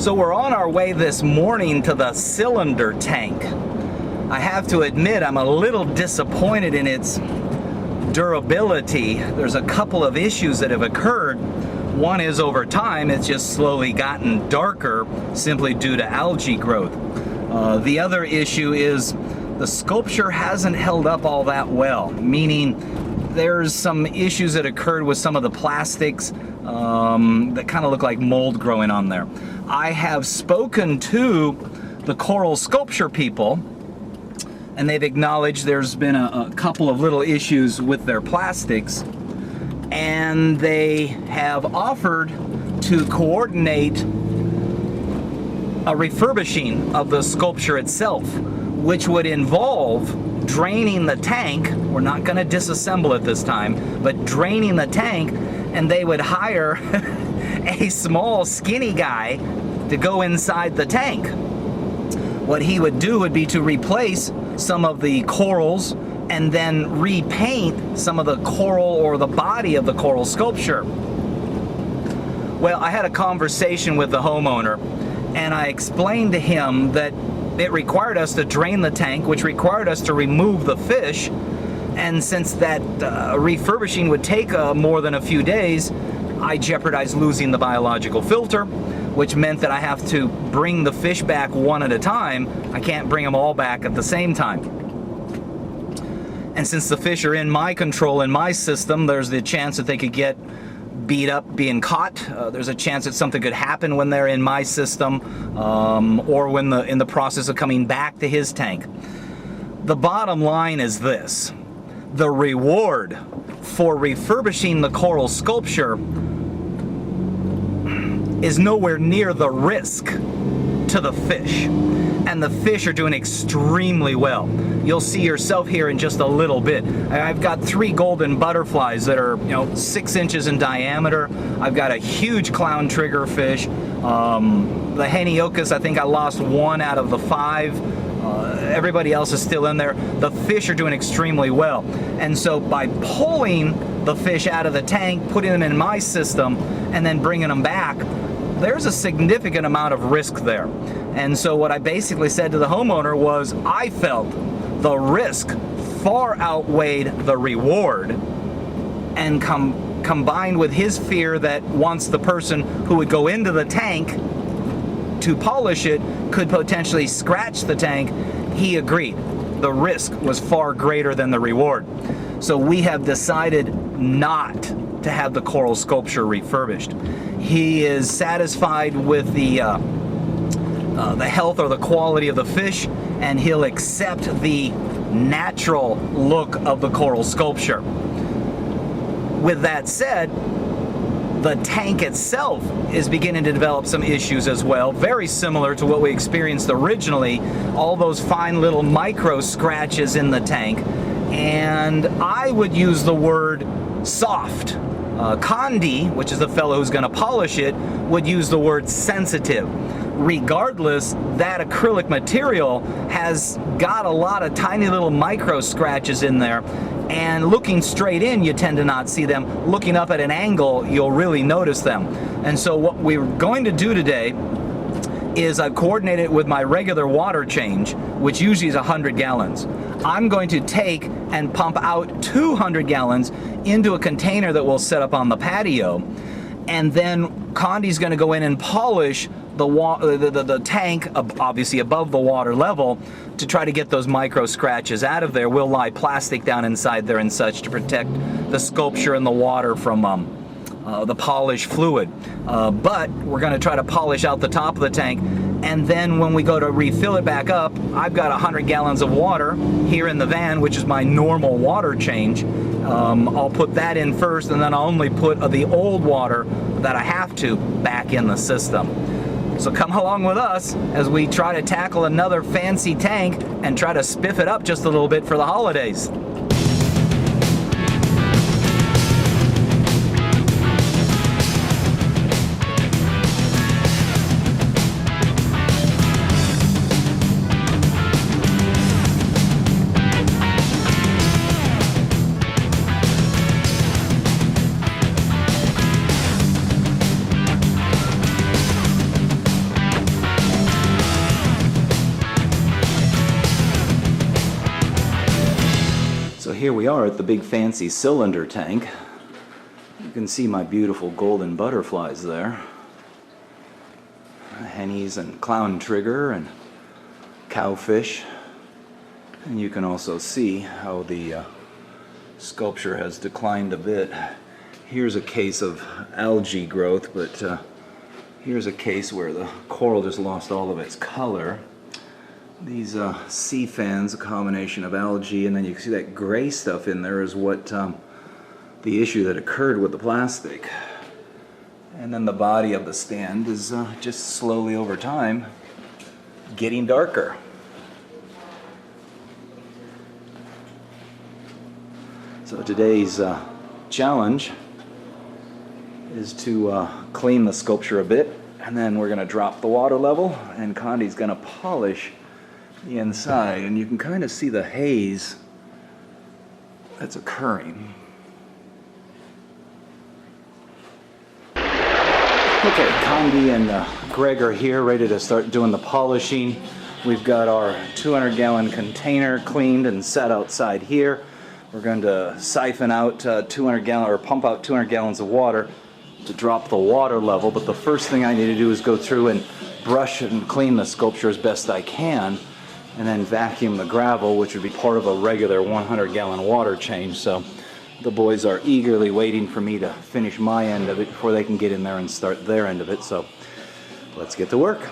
So we're on our way this morning to the cylinder tank. I have to admit I'm a little disappointed in its durability. There's a couple of issues that have occurred. One is over time it's just slowly gotten darker simply due to algae growth. The other issue is the sculpture hasn't held up all that well, meaning there's some issues that occurred with some of the plastics that kind of look like mold growing on there. I have spoken to the coral sculpture people, and they've acknowledged there's been a couple of little issues with their plastics, and they have offered to coordinate a refurbishing of the sculpture itself, which would involve draining the tank. We're not going to disassemble it this time, but draining the tank, and they would hire a small skinny guy to go inside the tank. What he would do would be to replace some of the corals and then repaint some of the coral or the body of the coral sculpture. Well, I had a conversation with the homeowner, and I explained to him that it required us to drain the tank, which required us to remove the fish, and since that refurbishing would take more than a few days, I jeopardized losing the biological filter, which meant that I have to bring the fish back one at a time. I can't bring them all back at the same time. And since the fish are in my control, in my system, there's the chance that they could get beat up being caught. There's a chance that something could happen when they're in my system, or when in the process of coming back to his tank. The bottom line is this: the reward for refurbishing the coral sculpture is nowhere near the risk to the fish. And the fish are doing extremely well. You'll see yourself here in just a little bit. I've got 3 golden butterflies that are, 6 inches in diameter. I've got a huge clown triggerfish. The Heniocus, I think I lost 1 out of the 5. Everybody else is still in there. The fish are doing extremely well. And so by pulling the fish out of the tank, putting them in my system, and then bringing them back, there's a significant amount of risk there. And so what I basically said to the homeowner was I felt the risk far outweighed the reward, and combined with his fear that once the person who would go into the tank to polish it could potentially scratch the tank, he agreed. The risk was far greater than the reward. So we have decided not to have the coral sculpture refurbished. He is satisfied with the health or the quality of the fish, and he'll accept the natural look of the coral sculpture. With that said, the tank itself is beginning to develop some issues as well, very similar to what we experienced originally, all those fine little micro scratches in the tank, and I would use the word soft. Condi, which is the fellow who's going to polish it, would use the word sensitive. Regardless, that acrylic material has got a lot of tiny little micro scratches in there, and looking straight in you tend to not see them. Looking up at an angle, you'll really notice them. And so what we're going to do today is I've coordinated with my regular water change, which usually is 100 gallons. I'm going to take and pump out 200 gallons into a container that we'll set up on the patio, and then Condi's going to go in and polish the tank, obviously above the water level, to try to get those micro scratches out of there. We'll lie plastic down inside there and such to protect the sculpture and the water from the polish fluid. But we're going to try to polish out the top of the tank, and then when we go to refill it back up, I've got 100 gallons of water here in the van, which is my normal water change. I'll put that in first, and then I'll only put the old water that I have to back in the system. So come along with us as we try to tackle another fancy tank and try to spiff it up just a little bit for the holidays. here we are at the big fancy cylinder tank. You can see my beautiful golden butterflies there. Hennies and clown trigger and cowfish. And you can also see how the sculpture has declined a bit. Here's a case of algae growth, but here's a case where the coral just lost all of its color. These sea fans, a combination of algae, and then you can see that gray stuff in there is what the issue that occurred with the plastic. And then the body of the stand is just slowly over time getting darker. So today's challenge is to clean the sculpture a bit, and then we're going to drop the water level, and Condi's going to polish the inside, and you can kind of see the haze that's occurring. Okay, Condi and Greg are here ready to start doing the polishing. We've got our 200-gallon container cleaned and set outside here. We're going to siphon out 200-gallon or pump out 200 gallons of water to drop the water level, but the first thing I need to do is go through and brush and clean the sculpture as best I can, and then vacuum the gravel, which would be part of a regular 100-gallon water change. So the boys are eagerly waiting for me to finish my end of it before they can get in there and start their end of it. So let's get to work.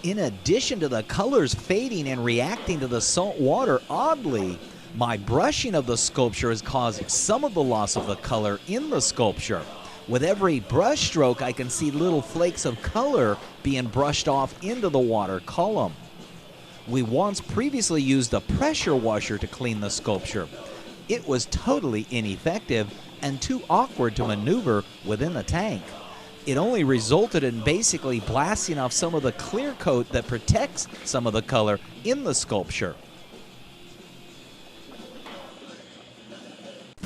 In addition to the colors fading and reacting to the salt water oddly, my brushing of the sculpture has caused some of the loss of the color in the sculpture. With every brush stroke, I can see little flakes of color being brushed off into the water column. We once previously used a pressure washer to clean the sculpture. It was totally ineffective and too awkward to maneuver within the tank. It only resulted in basically blasting off some of the clear coat that protects some of the color in the sculpture.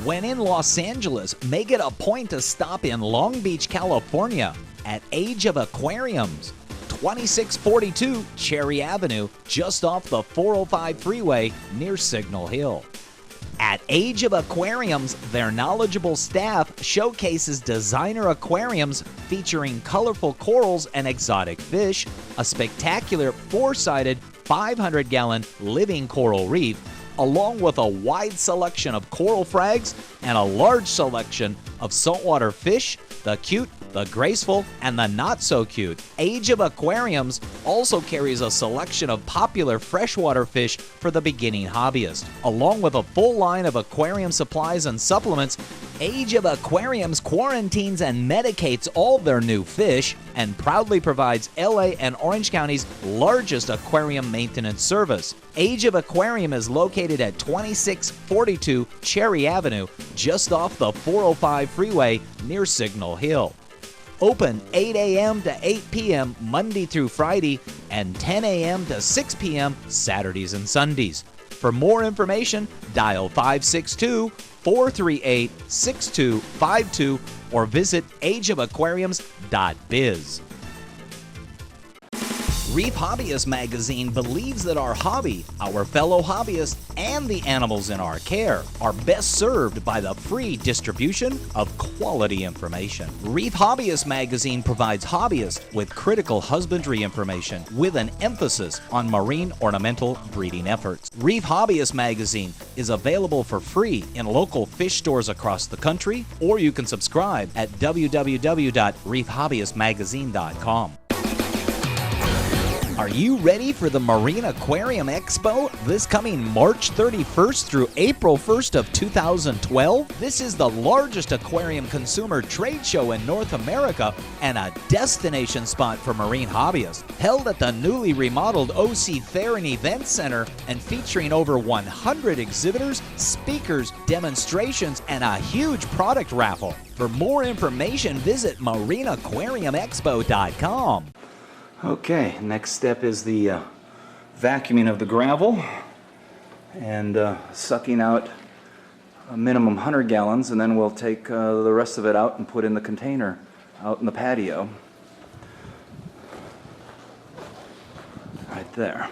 When in Los Angeles, make it a point to stop in Long Beach, California at Age of Aquariums, 2642 Cherry Avenue, just off the 405 freeway near Signal Hill. At Age of Aquariums, their knowledgeable staff showcases designer aquariums featuring colorful corals and exotic fish, a spectacular 4-sided 500-gallon living coral reef, along with a wide selection of coral frags and a large selection of saltwater fish, the cute, the graceful, and the not so cute. Age of Aquariums also carries a selection of popular freshwater fish for the beginning hobbyist. Along with a full line of aquarium supplies and supplements, Age of Aquariums quarantines and medicates all their new fish and proudly provides LA and Orange County's largest aquarium maintenance service. Age of Aquarium is located at 2642 Cherry Avenue, just off the 405 freeway near Signal Hill. Open 8 a.m. to 8 p.m. Monday through Friday and 10 a.m. to 6 p.m. Saturdays and Sundays. For more information, dial 562-438-6252 or visit ageofaquariums.biz. Reef Hobbyist magazine believes that our hobby, our fellow hobbyists, and the animals in our care are best served by the free distribution of quality information. Reef Hobbyist magazine provides hobbyists with critical husbandry information with an emphasis on marine ornamental breeding efforts. Reef Hobbyist magazine is available for free in local fish stores across the country, or you can subscribe at www.reefhobbyistmagazine.com. Are you ready for the Marine Aquarium Expo this coming March 31st through April 1st of 2012? This is the largest aquarium consumer trade show in North America and a destination spot for marine hobbyists. Held at the newly remodeled OC Fair and Event Center and featuring over 100 exhibitors, speakers, demonstrations, and a huge product raffle. For more information, visit marineaquariumexpo.com. Okay, next step is the vacuuming of the gravel and sucking out a minimum 100 gallons, and then we'll take the rest of it out and put in the container out in the patio. Right there.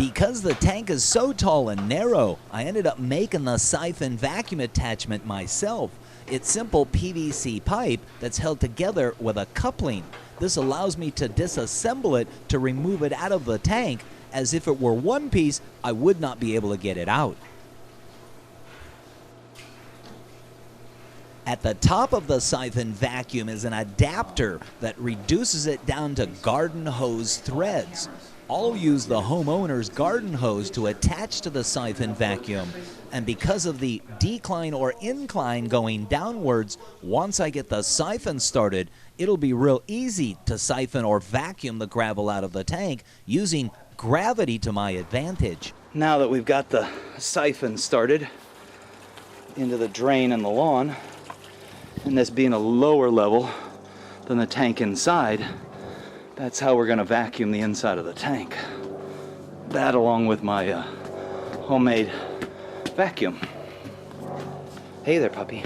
Because the tank is so tall and narrow, I ended up making the siphon vacuum attachment myself. It's simple PVC pipe that's held together with a coupling. This allows me to disassemble it to remove it out of the tank, as if it were one piece, I would not be able to get it out. At the top of the siphon vacuum is an adapter that reduces it down to garden hose threads. I'll use the homeowner's garden hose to attach to the siphon vacuum, and because of the decline or incline going downwards, once I get the siphon started, it'll be real easy to siphon or vacuum the gravel out of the tank using gravity to my advantage. Now that we've got the siphon started into the drain and the lawn, and this being a lower level than the tank inside, that's how we're going to vacuum the inside of the tank. That along with my homemade vacuum. Hey there, puppy.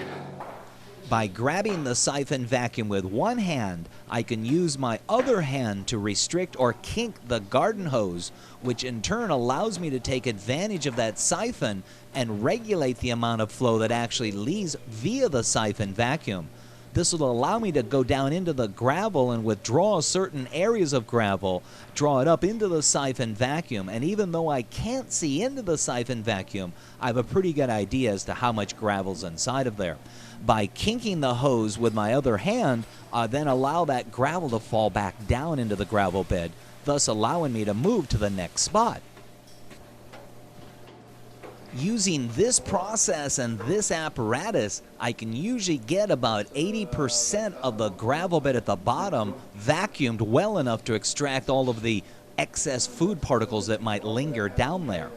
By grabbing the siphon vacuum with one hand, I can use my other hand to restrict or kink the garden hose, which in turn allows me to take advantage of that siphon and regulate the amount of flow that actually leaves via the siphon vacuum. This will allow me to go down into the gravel and withdraw certain areas of gravel, draw it up into the siphon vacuum, and even though I can't see into the siphon vacuum, I have a pretty good idea as to how much gravel's inside of there. By kinking the hose with my other hand, I then allow that gravel to fall back down into the gravel bed, thus allowing me to move to the next spot. Using this process and this apparatus, I can usually get about 80% of the gravel bed at the bottom vacuumed well enough to extract all of the excess food particles that might linger down there.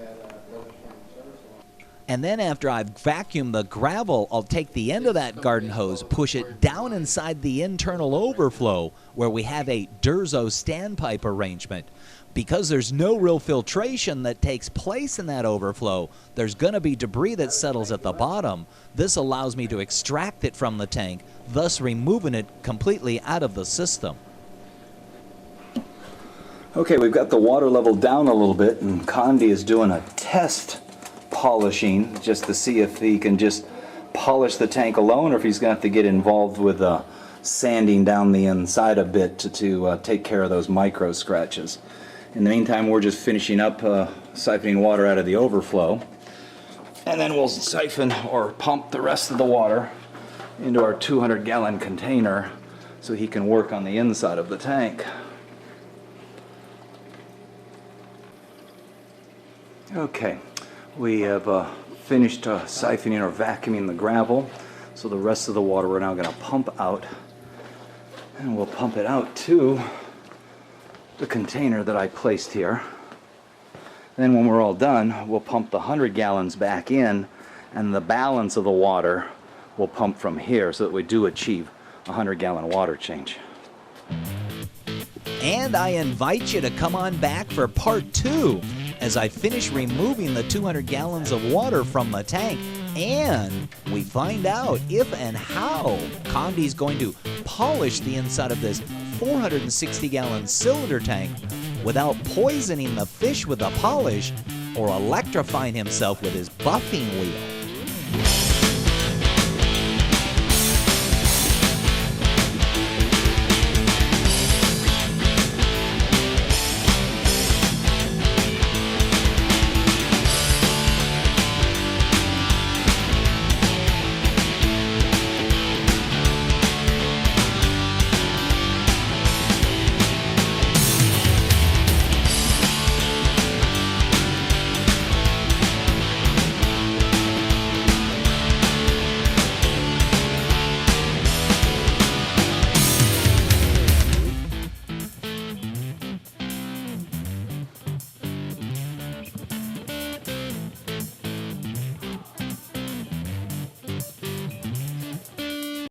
And then after I've vacuumed the gravel, I'll take the end of that garden hose, push it down inside the internal overflow where we have a Durzo standpipe arrangement. Because there's no real filtration that takes place in that overflow, there's going to be debris that settles at the bottom. This allows me to extract it from the tank, thus removing it completely out of the system. Okay, we've got the water level down a little bit, and Condi is doing a test polishing just to see if he can just polish the tank alone or if he's going to have to get involved with sanding down the inside a bit to take care of those micro scratches. In the meantime, we're just finishing up siphoning water out of the overflow, and then we'll siphon or pump the rest of the water into our 200-gallon container so he can work on the inside of the tank. Okay, we have finished siphoning or vacuuming the gravel, so the rest of the water we're now going to pump out, and we'll pump it out to the container that I placed here. Then when we're all done, we'll pump the 100 gallons back in, and the balance of the water we'll pump from here so that we do achieve a 100-gallon water change. And I invite you to come on back for part 2 as I finish removing the 200 gallons of water from the tank, and we find out if and how Condi's going to polish the inside of this 460-gallon cylinder tank without poisoning the fish with the polish or electrifying himself with his buffing wheel.